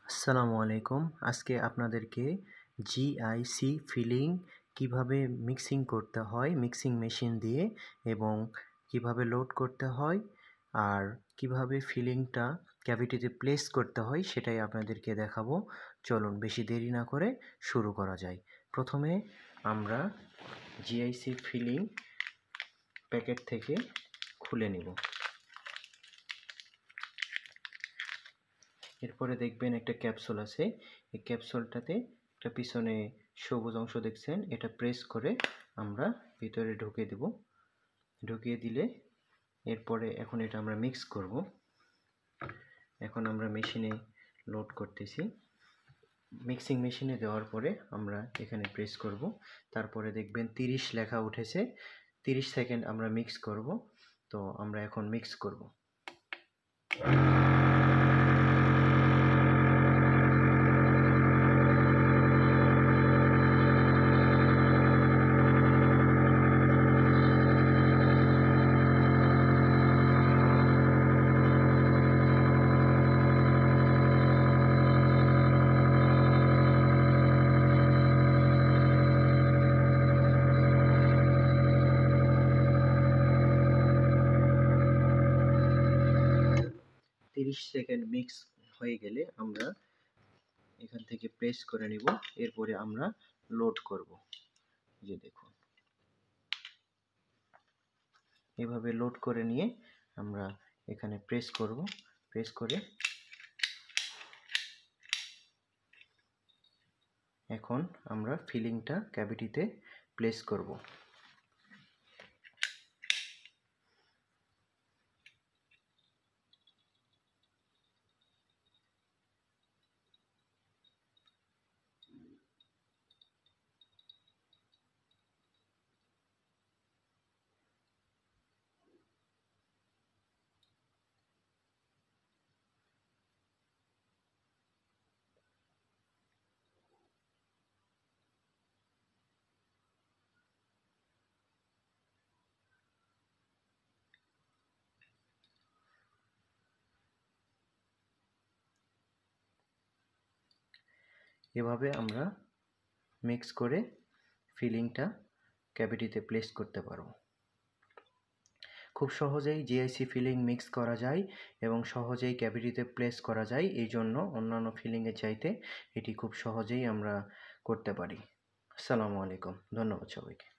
আসসালামু আলাইকুম। আজকে আপনাদেরকে জিআইসি ফিলিং কিভাবে মিক্সিং করতে হয় মিক্সিং মেশিন দিয়ে এবং কিভাবে লোড করতে হয় আর কিভাবে ফিলিংটা ক্যাভিটিতে প্লেস করতে হয় সেটাই আপনাদেরকে দেখাবো। চলুন বেশি দেরি না করে শুরু করা যায়। প্রথমে আমরা জিআইসি ফিলিং প্যাকেট থেকে খুলে নিব। এরপরে দেখবেন একটা ক্যাপসুল আছে, এই ক্যাপসুলটাতে একটা পিছনে সবুজ অংশ দেখছেন, এটা প্রেস করে আমরা ভিতরে ঢুকিয়ে দেব। ঢুকিয়ে দিলে এরপরে এখন এটা আমরা মিক্স করব। এখন আমরা মেশিনে লোড করতেছি। মিক্সিং মেশিনে দেওয়ার পরে আমরা এখানে প্রেস করব। তারপরে দেখবেন 30 লেখা উঠেছে। 30 সেকেন্ড আমরা মিক্স করব। তো আমরা এখন মিক্স করব। সেকেন্ড মিক্স হয়ে গেলে আমরা এখান থেকে প্রেস করে নিব। এরপরে আমরা লোড করব। যে দেখুন এভাবে লোড করে নিয়ে আমরা এখানে প্রেস করব। প্রেস করে এখন আমরা ফিলিংটা ক্যাভিটিতে প্লেস করব। এভাবে আমরা মিক্স করে ফিলিংটা ক্যাভিটিতে প্লেস করতে পারব। খুব সহজেই জিআইসি ফিলিং মিক্স করা যায় এবং সহজেই ক্যাভিটিতে প্লেস করা যায়। এই জন্য অন্যান্য ফিলিংয়ের চাইতে এটি খুব সহজেই আমরা করতে পারি। আসসালামু আলাইকুম। ধন্যবাদ সবাইকে।